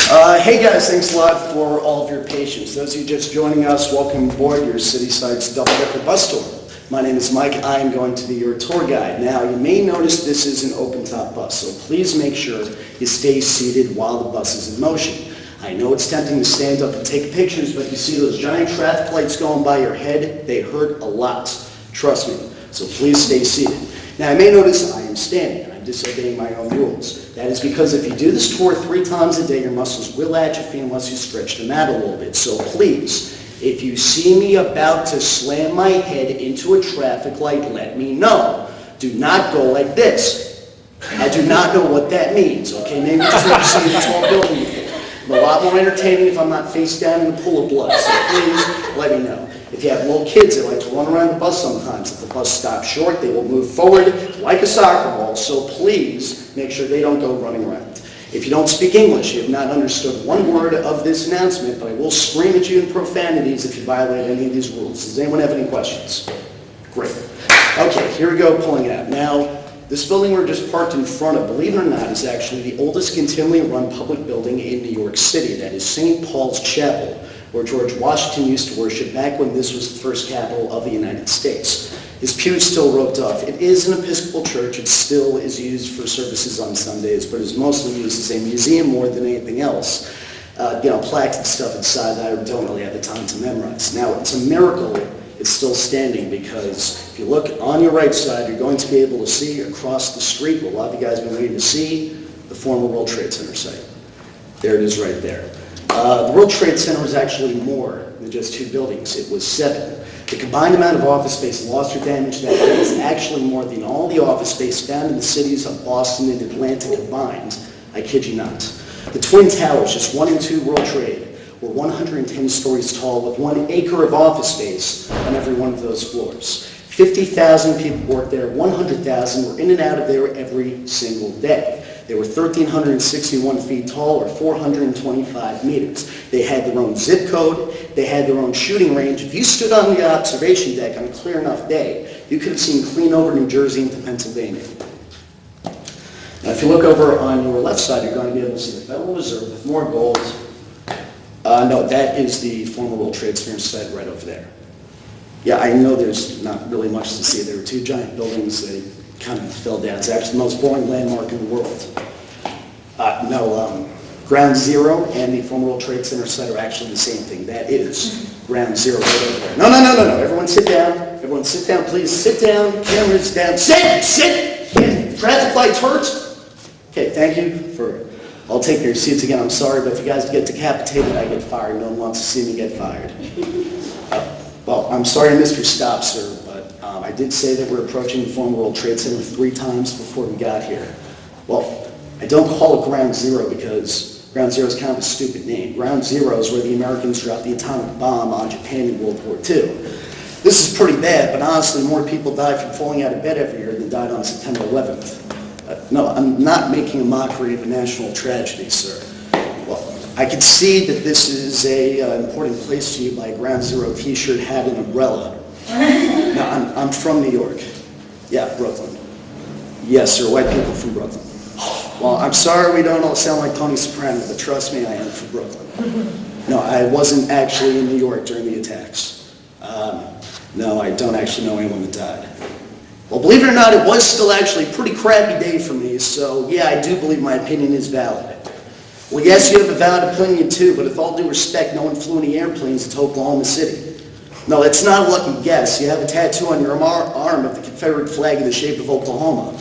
Hey guys, thanks a lot for all of your patience. Those of you just joining us, welcome aboard your City Sights double-decker bus tour. My name is Mike. I am going to be your tour guide. Now, you may notice this is an open-top bus, so please make sure you stay seated while the bus is in motion. I know it's tempting to stand up and take pictures, but you see those giant traffic lights going by your head? They hurt a lot. Trust me. So please stay seated. Now, you may notice I am standing. I'm disobeying my own rules. That is because if you do this tour 3 times a day, your muscles will atrophy unless you stretch them out a little bit. So please, if you see me about to slam my head into a traffic light, let me know. Do not go like this. I do not know what that means, okay? Maybe you've never seen a tall building before. I'm a lot more entertaining if I'm not face down in a pool of blood, so please let me know. If you have little kids, they like to run around the bus sometimes. If the bus stops short, they will move forward like a soccer ball, so please make sure they don't go running around. If you don't speak English, you have not understood one word of this announcement, but I will scream at you in profanities if you violate any of these rules. Does anyone have any questions? Great. Okay, here we go, pulling out. Now, this building we're just parked in front of, believe it or not, is actually the oldest continually run public building in New York City. That is St. Paul's Chapel, where George Washington used to worship back when this was the first capital of the United States. His pew is still roped off. It is an Episcopal church. It still is used for services on Sundays, but is mostly used as a museum more than anything else. Plaques and stuff inside that I don't really have the time to memorize. Now, it's a miracle it's still standing because if you look on your right side, you're going to be able to see across the street what a lot of you guys have been waiting to see, the former World Trade Center site. There it is right there. The World Trade Center was actually more than just 2 buildings. It was 7. The combined amount of office space lost or damaged that day is actually more than all the office space found in the cities of Boston and Atlanta combined. I kid you not. The Twin Towers, just 1 and 2 World Trade, were 110 stories tall with 1 acre of office space on every one of those floors. 50,000 people worked there, 100,000 were in and out of there every single day. They were 1,361 feet tall, or 425 meters. They had their own zip code. They had their own shooting range. If you stood on the observation deck on a clear enough day, you could have seen clean over New Jersey into Pennsylvania. Now, if you look over on your left side, you're going to be able to see the Federal Reserve with more gold. No, that is the former World Trade Center site right over there. Yeah, I know there's not really much to see. There were 2 giant buildings. They kind of fell down. It's actually the most boring landmark in the world. Ground Zero and the former World Trade Center site are actually the same thing. That is Ground Zero right over there. No. Everyone sit down. Everyone sit down, please. Sit down. Cameras down. Sit! Traffic lights hurt. Okay, thank you for... I'll take your seats again. I'm sorry, but if you guys get decapitated, I get fired. No one wants to see me get fired. Well, I'm sorry I missed your stop, sir, but I did say that we're approaching the former World Trade Center 3 times before we got here. Well, I don't call it Ground Zero because Ground Zero is kind of a stupid name. Ground Zero is where the Americans dropped the atomic bomb on Japan in World War II. This is pretty bad, but honestly, more people die from falling out of bed every year than died on September 11th. No, I'm not making a mockery of a national tragedy, sir. Well, I can see that this is an important place to you by a Ground Zero t-shirt, hat, and umbrella. No, I'm from New York. Yeah, Brooklyn. Yes, sir, white people from Brooklyn. Well, I'm sorry we don't all sound like Tony Soprano, but trust me, I am from Brooklyn. No, I wasn't actually in New York during the attacks. No, I don't actually know anyone that died. Well, believe it or not, it was still actually a pretty crappy day for me, so yeah, I do believe my opinion is valid. Well, yes, you have a valid opinion too, but with all due respect, no one flew any airplanes into Oklahoma City. No, it's not a lucky guess. You have a tattoo on your arm of the Confederate flag in the shape of Oklahoma.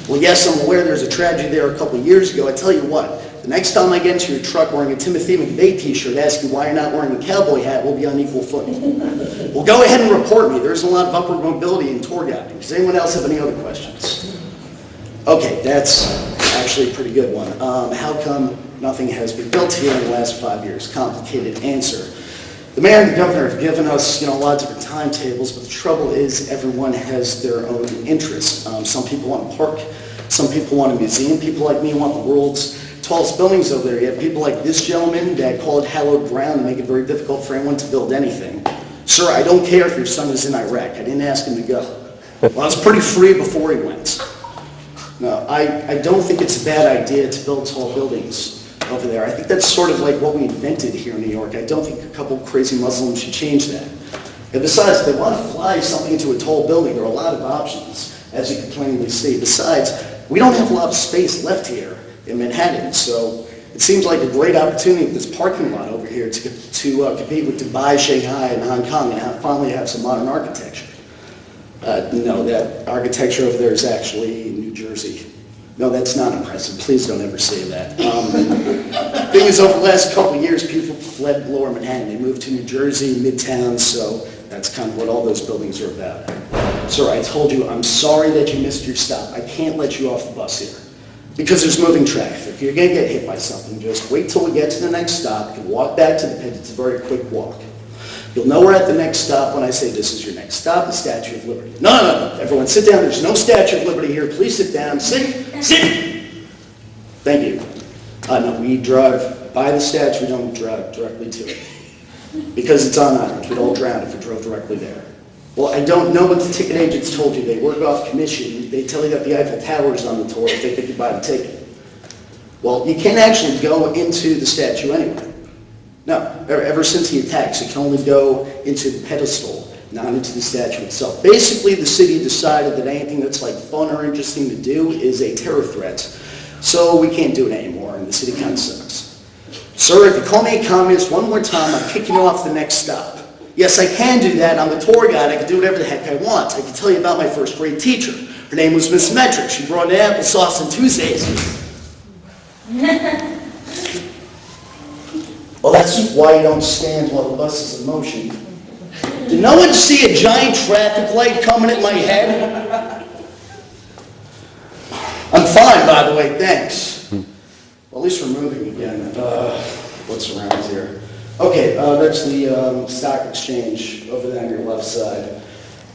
Well, yes, I'm aware there's a tragedy there a couple of years ago. I tell you what, the next time I get into your truck wearing a Timothy McVeigh t-shirt asking why you're not wearing a cowboy hat, we'll be on equal footing. Well, go ahead and report me. There's a lot of upward mobility in tour guiding. Does anyone else have any other questions? Okay, that's actually a pretty good one. How come nothing has been built here in the last 5 years? Complicated answer. The mayor and the governor have given us, a lot of different timetables, but the trouble is everyone has their own interests. Some people want a park, some people want a museum, people like me want the world's tallest buildings over there. You have people like this gentleman that call it hallowed ground and make it very difficult for anyone to build anything. Sir, I don't care if your son is in Iraq. I didn't ask him to go. Well, I was pretty free before he went. No, I don't think it's a bad idea to build tall buildings. over there. I think that's sort of like what we invented here in New York. I don't think a couple crazy Muslims should change that. And besides, if they want to fly something into a tall building, there are a lot of options, as you can plainly see. Besides, we don't have a lot of space left here in Manhattan, so it seems like a great opportunity with this parking lot over here to compete with Dubai, Shanghai, and Hong Kong, and finally have some modern architecture. No, that architecture over there is actually in New Jersey. No, that's not impressive. Please don't ever say that. Thing is, over the last couple of years, people fled Lower Manhattan. They moved to New Jersey, Midtown, so that's kind of what all those buildings are about. Sir, I told you, I'm sorry that you missed your stop. I can't let you off the bus here because there's moving traffic. You're going to get hit by something. Just wait till we get to the next stop. You can walk back to the pit. It's a very quick walk. You'll know we're at the next stop when I say this is your next stop, the Statue of Liberty. No. Everyone sit down. There's no Statue of Liberty here. Please sit down. Sit. Thank you. No, we drive by the statue. We don't drive directly to it. Because it's on island. We'd all drown if we drove directly there. Well, I don't know what the ticket agents told you. They work off commission. They tell you that the Eiffel Tower is on the tour if they think you buy the ticket. Well, you can't actually go into the statue anyway. No, ever since the attacks, you can only go into the pedestal, not into the statue itself. Basically, the city decided that anything that's like fun or interesting to do is a terror threat. So we can't do it anymore, and the city kind of sucks. Sir, if you call me a communist one more time, I'm kicking you off the next stop. Yes, I can do that. I'm the tour guide. I can do whatever the heck I want. I can tell you about my first grade teacher. Her name was Miss Metric. She brought in applesauce on Tuesdays. Well, that's why you don't stand while the bus is in motion. Did no one see a giant traffic light coming at my head? I'm fine, by the way, thanks. Well, at least we're moving again. What's around here? Okay, that's the stock exchange over there on your left side.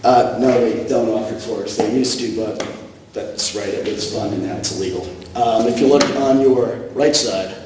No, they don't offer tours. They used to, but that's right, it was fun and now it's illegal. If you look on your right side,